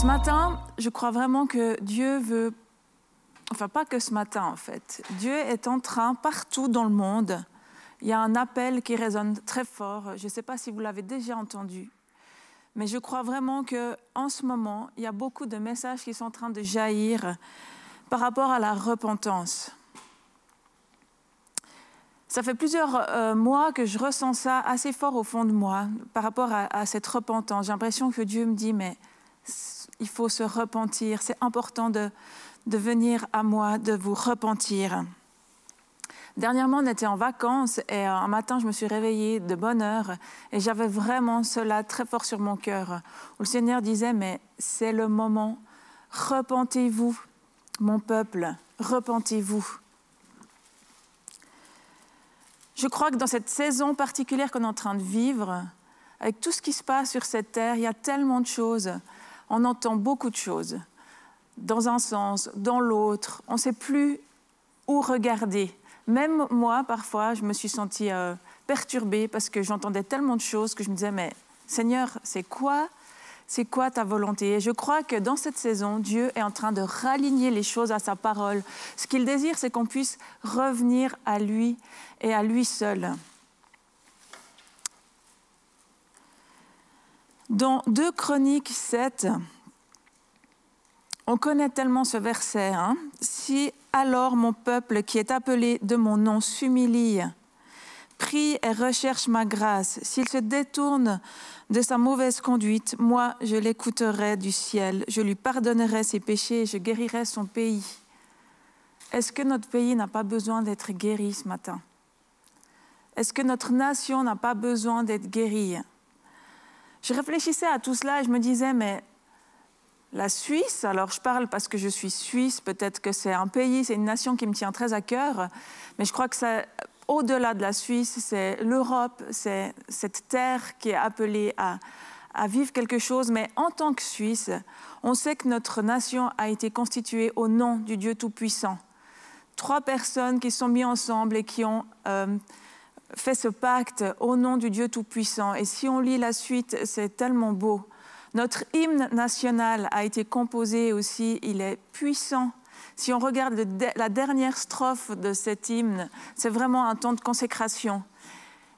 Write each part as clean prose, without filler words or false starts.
Ce matin, je crois vraiment que Dieu veut, enfin pas que ce matin en fait, Dieu est en train, partout dans le monde, il y a un appel qui résonne très fort, je ne sais pas si vous l'avez déjà entendu, mais je crois vraiment qu'en ce moment, il y a beaucoup de messages qui sont en train de jaillir par rapport à la repentance. Ça fait plusieurs mois que je ressens ça assez fort au fond de moi par rapport à cette repentance. J'ai l'impression que Dieu me dit, mais il faut se repentir, c'est important de venir à moi, de vous repentir. Dernièrement, on était en vacances et un matin, je me suis réveillée de bonne heure et j'avais vraiment cela très fort sur mon cœur, où le Seigneur disait, mais c'est le moment, repentez-vous, mon peuple, repentez-vous. Je crois que dans cette saison particulière qu'on est en train de vivre, avec tout ce qui se passe sur cette terre, il y a tellement de choses, on entend beaucoup de choses, dans un sens, dans l'autre, on ne sait plus où regarder. Même moi, parfois, je me suis sentie perturbée parce que j'entendais tellement de choses que je me disais, mais Seigneur, c'est quoi ta volonté? Et je crois que dans cette saison, Dieu est en train de raligner les choses à sa parole. Ce qu'il désire, c'est qu'on puisse revenir à lui et à lui seul. Dans 2 Chroniques 7, on connaît tellement ce verset. Si alors mon peuple qui est appelé de mon nom s'humilie, prie et recherche ma grâce, s'il se détourne de sa mauvaise conduite, moi je l'écouterai du ciel, je lui pardonnerai ses péchés et je guérirai son pays. Est-ce que notre pays n'a pas besoin d'être guéri ce matin? Est-ce que notre nation n'a pas besoin d'être guérie? Je réfléchissais à tout cela et je me disais, mais la Suisse, alors je parle parce que je suis suisse, peut-être que c'est un pays, c'est une nation qui me tient très à cœur, mais je crois que c'est au-delà de la Suisse, c'est l'Europe, c'est cette terre qui est appelée à vivre quelque chose, mais en tant que Suisse, on sait que notre nation a été constituée au nom du Dieu Tout-Puissant. 3 personnes qui se sont mises ensemble et qui ont fait ce pacte au nom du Dieu Tout-Puissant. Et si on lit la suite, c'est tellement beau. Notre hymne national a été composé aussi, il est puissant. Si on regarde la dernière strophe de cet hymne, c'est vraiment un temps de consécration.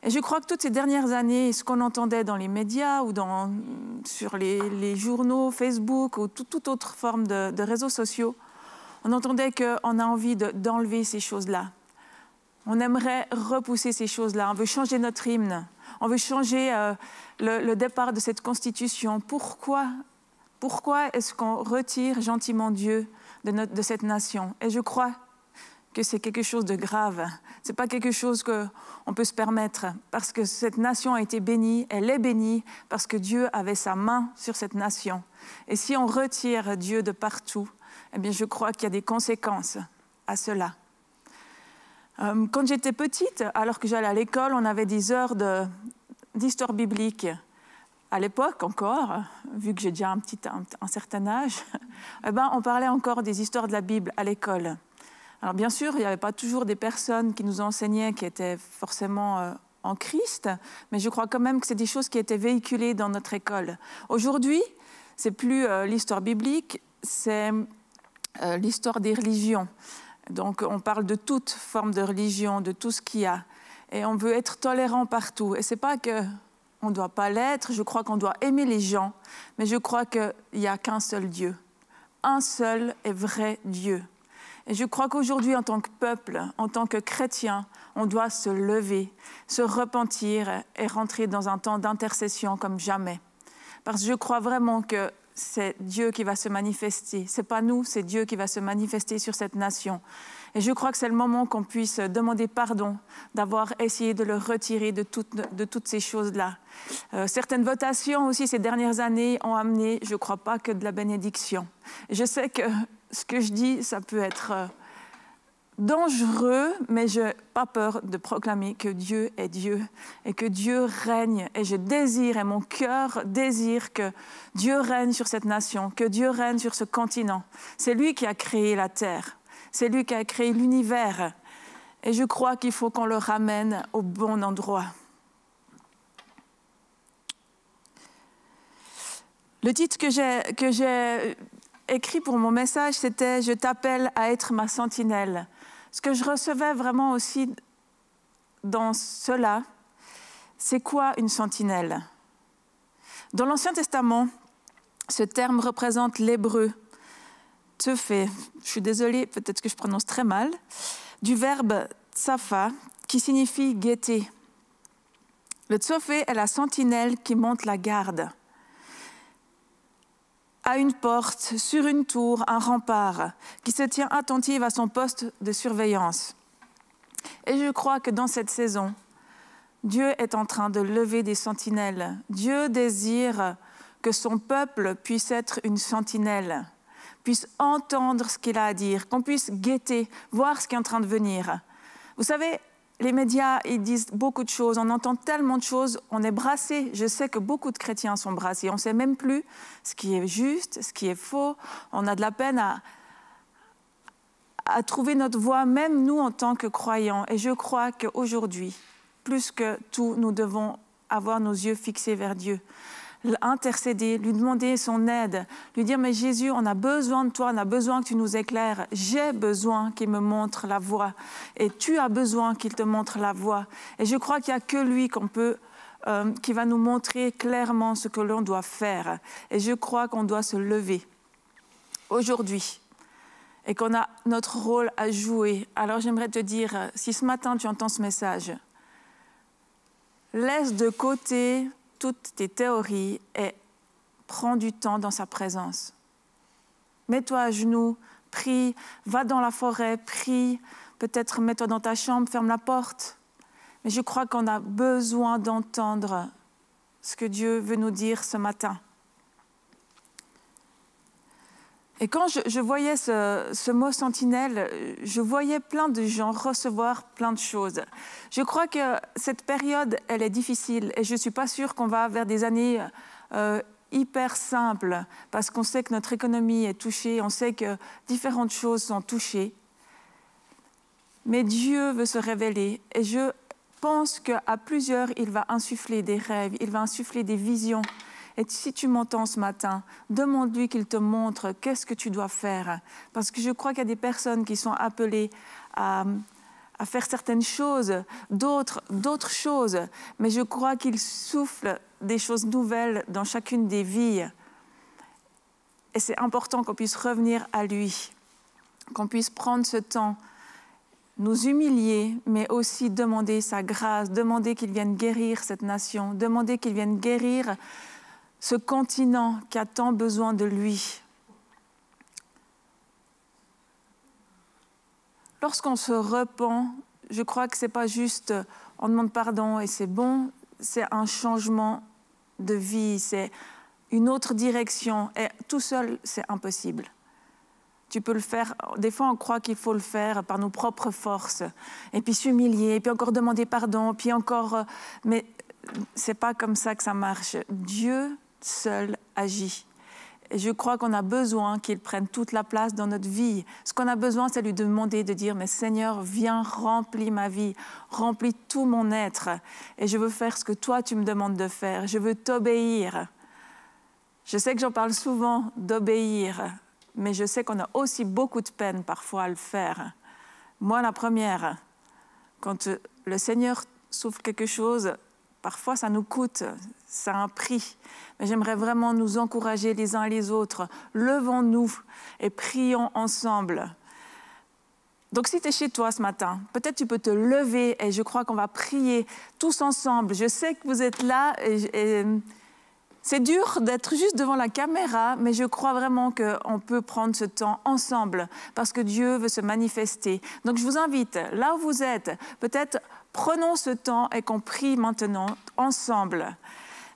Et je crois que toutes ces dernières années, ce qu'on entendait dans les médias ou sur les journaux, Facebook ou toute autre forme de réseaux sociaux, on entendait qu'on a envie d'enlever ces choses-là. On aimerait repousser ces choses-là. On veut changer notre hymne. On veut changer le départ de cette constitution. Pourquoi est-ce qu'on retire gentiment Dieu de cette nation? Et je crois que c'est quelque chose de grave. Ce n'est pas quelque chose qu'on peut se permettre. Parce que cette nation a été bénie, elle est bénie, parce que Dieu avait sa main sur cette nation. Et si on retire Dieu de partout, eh bien je crois qu'il y a des conséquences à cela. Quand j'étais petite, alors que j'allais à l'école, on avait des heures d'histoire biblique. À l'époque encore, vu que j'ai déjà un certain âge, on parlait encore des histoires de la Bible à l'école. Alors bien sûr, il n'y avait pas toujours des personnes qui nous enseignaient qui étaient forcément en Christ, mais je crois quand même que c'est des choses qui étaient véhiculées dans notre école. Aujourd'hui, c'est plus l'histoire biblique, c'est l'histoire des religions. Donc on parle de toute forme de religion, de tout ce qu'il y a. Et on veut être tolérant partout. Et ce n'est pas qu'on ne doit pas l'être, je crois qu'on doit aimer les gens, mais je crois qu'il n'y a qu'un seul Dieu. Un seul et vrai Dieu. Et je crois qu'aujourd'hui, en tant que peuple, en tant que chrétien, on doit se lever, se repentir et rentrer dans un temps d'intercession comme jamais. Parce que je crois vraiment que c'est Dieu qui va se manifester. Ce n'est pas nous, c'est Dieu qui va se manifester sur cette nation. Et je crois que c'est le moment qu'on puisse demander pardon d'avoir essayé de le retirer de toutes ces choses-là. Certaines votations aussi ces dernières années ont amené, je ne crois pas, que de la bénédiction. Et je sais que ce que je dis, ça peut être dangereux, mais je n'ai pas peur de proclamer que Dieu est Dieu et que Dieu règne. Et je désire, et mon cœur désire que Dieu règne sur cette nation, que Dieu règne sur ce continent. C'est lui qui a créé la terre, c'est lui qui a créé l'univers. Et je crois qu'il faut qu'on le ramène au bon endroit. Le titre que j'ai écrit pour mon message, c'était « Je t'appelle à être ma sentinelle ». Ce que je recevais vraiment aussi dans cela, c'est quoi une sentinelle? Dans l'Ancien Testament, ce terme représente l'hébreu « tsefé ». Je suis désolée, peut-être que je prononce très mal, du verbe « tsafa » qui signifie « guetter ». Le tsefé est la sentinelle qui monte la garde. À une porte, sur une tour, un rempart, qui se tient attentive à son poste de surveillance. Et je crois que dans cette saison, Dieu est en train de lever des sentinelles. Dieu désire que son peuple puisse être une sentinelle, puisse entendre ce qu'il a à dire, qu'on puisse guetter, voir ce qui est en train de venir. Vous savez, les médias, ils disent beaucoup de choses, on entend tellement de choses, on est brassé. Je sais que beaucoup de chrétiens sont brassés. On ne sait même plus ce qui est juste, ce qui est faux. On a de la peine à trouver notre voie, même nous en tant que croyants. Et je crois qu'aujourd'hui, plus que tout, nous devons avoir nos yeux fixés vers Dieu. Intercéder, lui demander son aide, lui dire « Mais Jésus, on a besoin de toi, on a besoin que tu nous éclaires. J'ai besoin qu'il me montre la voie. Et tu as besoin qu'il te montre la voie. » Et je crois qu'il n'y a que lui qui va nous montrer clairement ce que l'on doit faire. Et je crois qu'on doit se lever aujourd'hui et qu'on a notre rôle à jouer. Alors j'aimerais te dire, si ce matin tu entends ce message, laisse de côté toutes tes théories et prends du temps dans sa présence. Mets-toi à genoux, prie, va dans la forêt, prie, peut-être mets-toi dans ta chambre, ferme la porte. Mais je crois qu'on a besoin d'entendre ce que Dieu veut nous dire ce matin. Et quand je voyais ce mot sentinelle, je voyais plein de gens recevoir plein de choses. Je crois que cette période, elle est difficile et je ne suis pas sûre qu'on va vers des années hyper simples parce qu'on sait que notre économie est touchée, on sait que différentes choses sont touchées. Mais Dieu veut se révéler et je pense qu'à plusieurs, il va insuffler des rêves, il va insuffler des visions. Et si tu m'entends ce matin, demande-lui qu'il te montre qu'est-ce que tu dois faire. Parce que je crois qu'il y a des personnes qui sont appelées à faire certaines choses, d'autres choses. Mais je crois qu'il souffle des choses nouvelles dans chacune des vies. Et c'est important qu'on puisse revenir à lui, qu'on puisse prendre ce temps, nous humilier, mais aussi demander sa grâce, demander qu'il vienne guérir cette nation, demander qu'il vienne guérir ce continent qui a tant besoin de lui. Lorsqu'on se repent, je crois que ce n'est pas juste on demande pardon et c'est bon, c'est un changement de vie, c'est une autre direction. Et tout seul, c'est impossible. Tu peux le faire, des fois on croit qu'il faut le faire par nos propres forces, et puis s'humilier, et puis encore demander pardon, puis encore... Mais ce n'est pas comme ça que ça marche. Dieu seul agit. Et je crois qu'on a besoin qu'il prenne toute la place dans notre vie. Ce qu'on a besoin, c'est lui demander de dire « Mais Seigneur, viens, remplis ma vie, remplis tout mon être. Et je veux faire ce que toi, tu me demandes de faire. Je veux t'obéir. » Je sais que j'en parle souvent d'obéir, mais je sais qu'on a aussi beaucoup de peine parfois à le faire. Moi, la première, quand le Seigneur souffle quelque chose, parfois ça nous coûte, ça a un prix. Mais j'aimerais vraiment nous encourager les uns et les autres. Levons-nous et prions ensemble. Donc si tu es chez toi ce matin, peut-être tu peux te lever et je crois qu'on va prier tous ensemble. Je sais que vous êtes là et c'est dur d'être juste devant la caméra, mais je crois vraiment qu'on peut prendre ce temps ensemble parce que Dieu veut se manifester. Donc je vous invite, là où vous êtes, peut-être prenons ce temps et qu'on prie maintenant ensemble.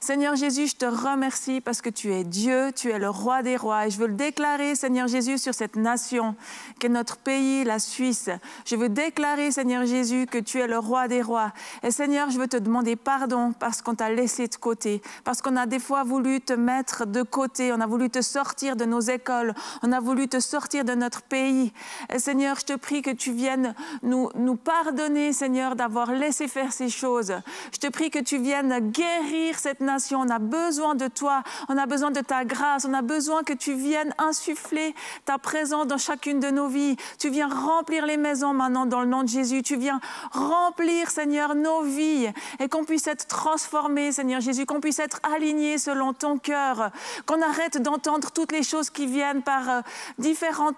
Seigneur Jésus, je te remercie parce que tu es Dieu, tu es le roi des rois. Et je veux le déclarer, Seigneur Jésus, sur cette nation, qui est notre pays, la Suisse. Je veux déclarer, Seigneur Jésus, que tu es le roi des rois. Et Seigneur, je veux te demander pardon parce qu'on t'a laissé de côté, parce qu'on a des fois voulu te mettre de côté, on a voulu te sortir de nos écoles, on a voulu te sortir de notre pays. Et Seigneur, je te prie que tu viennes nous pardonner, Seigneur, d'avoir laissé faire ces choses. Je te prie que tu viennes guérir cette nation nation. On a besoin de toi, on a besoin de ta grâce, on a besoin que tu viennes insuffler ta présence dans chacune de nos vies. Tu viens remplir les maisons maintenant dans le nom de Jésus. Tu viens remplir, Seigneur, nos vies et qu'on puisse être transformés, Seigneur Jésus, qu'on puisse être alignés selon ton cœur, qu'on arrête d'entendre toutes les choses qui viennent par différents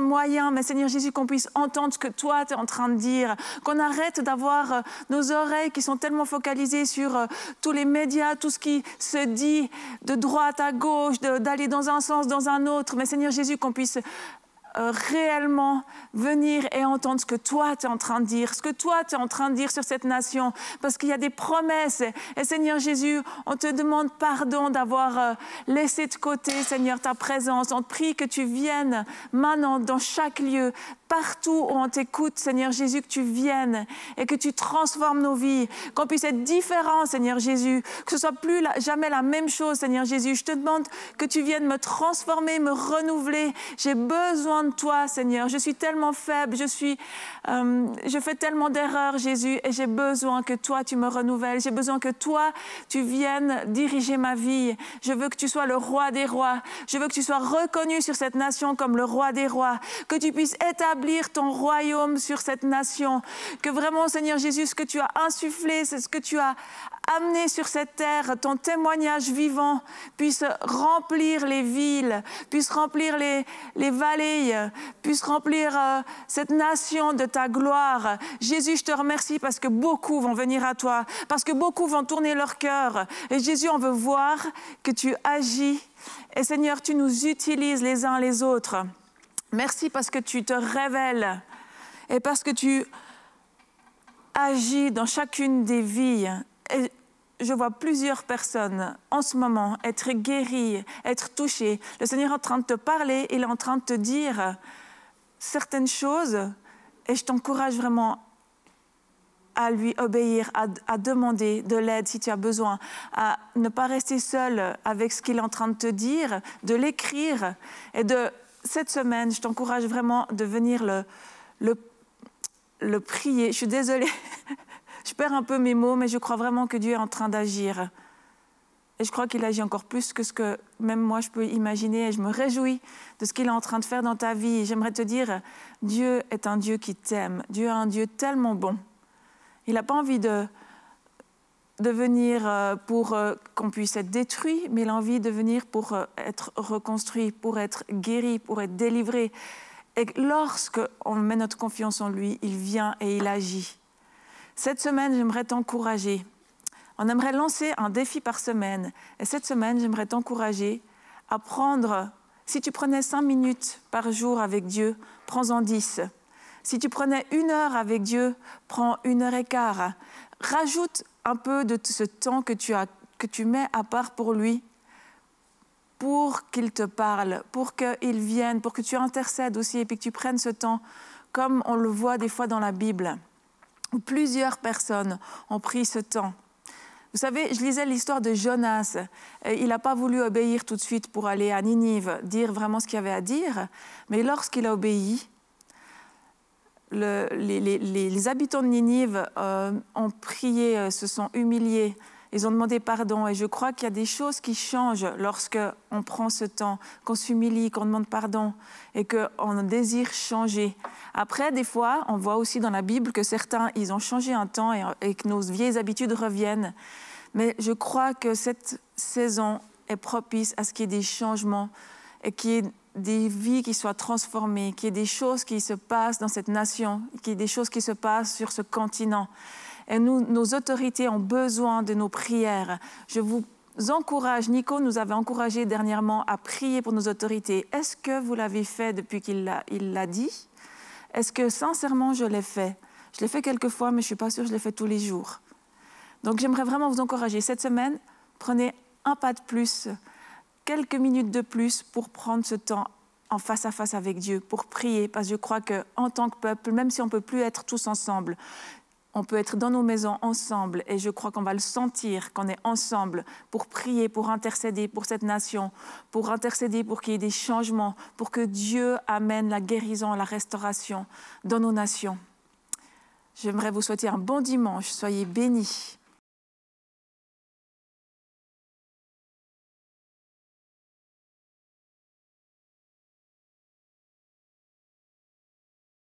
moyens, mais Seigneur Jésus, qu'on puisse entendre ce que toi tu es en train de dire, qu'on arrête d'avoir nos oreilles qui sont tellement focalisées sur tous les médias, tout ce qui se dit de droite à gauche, d'aller dans un sens, dans un autre, mais Seigneur Jésus, qu'on puisse réellement venir et entendre ce que toi tu es en train de dire, ce que toi tu es en train de dire sur cette nation, parce qu'il y a des promesses. Et Seigneur Jésus, on te demande pardon d'avoir laissé de côté, Seigneur, ta présence. On te prie que tu viennes maintenant dans chaque lieu, partout où on t'écoute, Seigneur Jésus, que tu viennes et que tu transformes nos vies, qu'on puisse être différents, Seigneur Jésus, que ce soit plus jamais la même chose, Seigneur Jésus. Je te demande que tu viennes me transformer, me renouveler. J'ai besoin de toi, Seigneur. Je suis tellement faible, je fais tellement d'erreurs, Jésus, et j'ai besoin que toi, tu me renouvelles. J'ai besoin que toi, tu viennes diriger ma vie. Je veux que tu sois le roi des rois. Je veux que tu sois reconnu sur cette nation comme le roi des rois, que tu puisses établir ton royaume sur cette nation, que vraiment, Seigneur Jésus, ce que tu as insufflé, c'est ce que tu as amené sur cette terre, ton témoignage vivant puisse remplir les villes, puisse remplir les vallées, puisse remplir cette nation de ta gloire. Jésus, je te remercie parce que beaucoup vont venir à toi, parce que beaucoup vont tourner leur cœur. Et Jésus, on veut voir que tu agis. Et Seigneur, tu nous utilises les uns les autres. Merci parce que tu te révèles et parce que tu agis dans chacune des vies. Et je vois plusieurs personnes en ce moment être guéries, être touchées. Le Seigneur est en train de te parler, il est en train de te dire certaines choses et je t'encourage vraiment à lui obéir, à demander de l'aide si tu as besoin, à ne pas rester seul avec ce qu'il est en train de te dire, de l'écrire. Et cette semaine, je t'encourage vraiment de venir le prier. Je suis désolée. Je perds un peu mes mots, mais je crois vraiment que Dieu est en train d'agir. Et je crois qu'il agit encore plus que ce que même moi je peux imaginer. Et je me réjouis de ce qu'il est en train de faire dans ta vie. Et j'aimerais te dire, Dieu est un Dieu qui t'aime. Dieu est un Dieu tellement bon. Il n'a pas envie de venir pour qu'on puisse être détruit, mais il a envie de venir pour être reconstruit, pour être guéri, pour être délivré. Et lorsqu'on met notre confiance en lui, il vient et il agit. Cette semaine, j'aimerais t'encourager. On aimerait lancer un défi par semaine. Et cette semaine, j'aimerais t'encourager à prendre, si tu prenais 5 minutes par jour avec Dieu, prends-en 10. Si tu prenais 1 heure avec Dieu, prends 1 heure et quart. Rajoute un peu de ce temps que tu mets à part pour lui, pour qu'il te parle, pour qu'il vienne, pour que tu intercèdes aussi et puis que tu prennes ce temps, comme on le voit des fois dans la Bible, où plusieurs personnes ont pris ce temps. Vous savez, je lisais l'histoire de Jonas. Il n'a pas voulu obéir tout de suite pour aller à Ninive, dire vraiment ce qu'il y avait à dire, mais lorsqu'il a obéi, les habitants de Ninive ont prié, se sont humiliés, ils ont demandé pardon. Et je crois qu'il y a des choses qui changent lorsqu'on prend ce temps, qu'on s'humilie, qu'on demande pardon et qu'on désire changer. Après, des fois, on voit aussi dans la Bible que certains, ils ont changé un temps et que nos vieilles habitudes reviennent. Mais je crois que cette saison est propice à ce qu'il y ait des changements et qu'il y ait des vies qui soient transformées, qu'il y ait des choses qui se passent dans cette nation, qu'il y ait des choses qui se passent sur ce continent. Et nos autorités ont besoin de nos prières. Je vous encourage, Nico nous avait encouragés dernièrement à prier pour nos autorités. Est-ce que vous l'avez fait depuis qu'il l'a dit? Est-ce que sincèrement je l'ai fait? Je l'ai fait quelques fois, mais je ne suis pas sûre que je l'ai fait tous les jours. Donc j'aimerais vraiment vous encourager. Cette semaine, prenez un pas de plus, quelques minutes de plus pour prendre ce temps en face à face avec Dieu, pour prier, parce que je crois qu'en tant que peuple, même si on ne peut plus être tous ensemble, on peut être dans nos maisons ensemble et je crois qu'on va le sentir, qu'on est ensemble pour prier, pour intercéder pour cette nation, pour intercéder pour qu'il y ait des changements, pour que Dieu amène la guérison, la restauration dans nos nations. J'aimerais vous souhaiter un bon dimanche, soyez bénis.